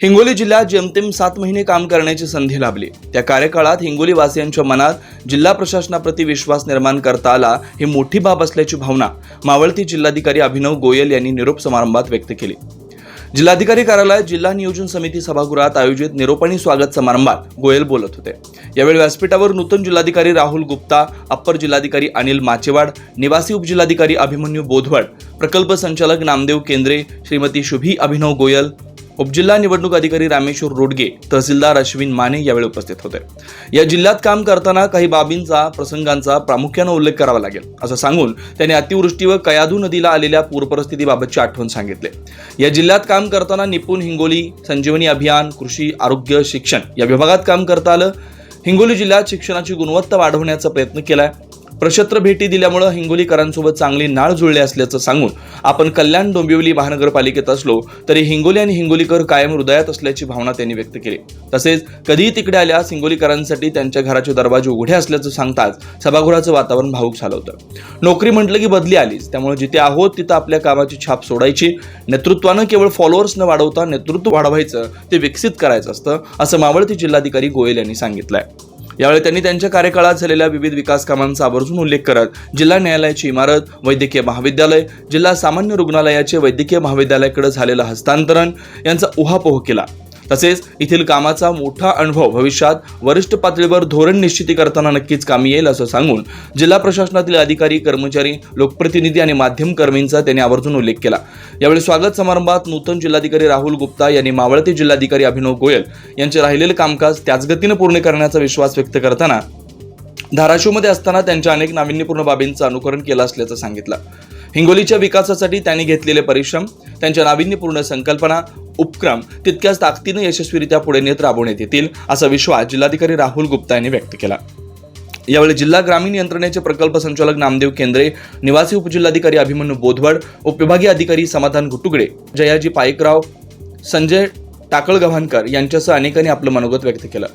हिंगोली जिल्ह्यात जेमतेम 7 महिने काम करण्याची संधी लाभली। त्या कार्यकाळात हिंगोली वासियांच्या मनात जिल्हा प्रशासनाप्रती विश्वास निर्माण करता आला ही मोठी बाब असल्याची भावना मावळती जिल्हाधिकारी अभिनव गोयल यांनी निरोप समारंभात व्यक्त केली। जिल्हाधिकारी कार्यालयात जिल्हा नियोजन समिती सभागृहात आयोजित निरोपणी स्वागत समारंभात गोयल बोलत होते। यावेळी व्यासपीठावर नूतन जिल्हाधिकारी राहुल गुप्ता, अप्पर जिल्हाधिकारी अनिल माचेवाड, निवासी उपजिल्हाधिकारी अभिमन्यू बोधवड, प्रकल्प संचालक नामदेव केंद्रे, श्रीमती शुभी अभिनव गोयल, उपजिल्हा निवडणूक अधिकारी रामेश्वर रोडगे, तहसीलदार अश्विन माने यावेळी उपस्थित होते। या जिल्ह्यात काम करताना काही बाबींचा प्रसंगांचा प्रामुख्याने उल्लेख करावा लागेल असं सांगून त्यांनी अतिवृष्टी व कयाधू नदीला आलेल्या पूरपरिस्थितीबाबतची आठवण सांगितले। या जिल्ह्यात काम करताना निपुण हिंगोली, संजीवनी अभियान, कृषी, आरोग्य, शिक्षण या विभागात काम करता आलं। हिंगोली जिल्ह्यात शिक्षणाची गुणवत्ता वाढवण्याचा प्रयत्न केलाय। प्रशस्त्र भेटी दिल्यामुळे हिंगोलीकरांसोबत चांगली नाळ जुळली असल्याचं सांगून आपण कल्याण डोंबिवली महानगरपालिकेत असलो तरी हिंगोली आणि हिंगोलीकर कायम हृदयात असल्याची भावना त्यांनी व्यक्त केली। तसेच कधीही तिकडे आल्यास हिंगोलीकरांसाठी त्यांच्या घराचे दरवाजे उघडे असल्याचं सांगताच सभागृहाचं वातावरण भावूक झालं होतं। नोकरी म्हटलं की बदली आलीच, त्यामुळे जिथे आहोत तिथं आपल्या कामाची छाप सोडायची। नेतृत्वानं केवळ फॉलोअर्स न वाढवता नेतृत्व वाढवायचं, ते विकसित करायचं असतं असं मावळती जिल्हाधिकारी गोयल यांनी सांगितलंय। यावेळी त्यांनी त्यांच्या कार्यकाळात झालेल्या विविध विकास कामांचा आवर्जून उल्लेख करत जिल्हा न्यायालयाची इमारत, वैद्यकीय महाविद्यालय, जिल्हा सामान्य रुग्णालयाचे वैद्यकीय महाविद्यालयाकडे झालेलं हस्तांतरण यांचा उहापोह केला। तसेच येथील कामाचा मोठा अनुभव भविष्यात वरिष्ठ पातळीवर धोरण निश्चिती करताना नक्कीच कामी येईल असं सांगून जिल्हा प्रशासनातील अधिकारी, कर्मचारी, लोकप्रतिनिधी आणि माध्यम कर्मींचा त्यांनी आवर्जून उल्लेख केला। यावेळी स्वागत समारंभात नूतन जिल्हाधिकारी राहुल गुप्ता यांनी मावळती जिल्हाधिकारी अभिनव गोयल यांचे राहिलेले कामकाज त्याच गतीने पूर्ण करण्याचा विश्वास व्यक्त करताना धाराशिवमध्ये असताना त्यांच्या अनेक नाविन्यपूर्ण बाबींचं अनुकरण केलं असल्याचं सांगितलं। हिंगोलीच्या विकासासाठी त्यांनी घेतलेले परिश्रम, त्यांच्या नाविन्यपूर्ण संकल्पना, उपक्रम तितक्याच ताकदीने यशस्वीरित्या पुढे नेत राबवण्यात येतील असा विश्वास जिल्हाधिकारी राहुल गुप्ता यांनी व्यक्त केला। यावेळी जिल्हा ग्रामीण यंत्रणेचे प्रकल्प संचालक नामदेव केंद्रे, निवासी उपजिल्हाधिकारी अभिमन्यू बोधवड, उपविभागीय अधिकारी समाधान घुटुगडे, जयाजी पाईकराव, संजय टाकळगव्हाणकर यांच्यासह अनेकांनी आपलं मनोगत व्यक्त केलं।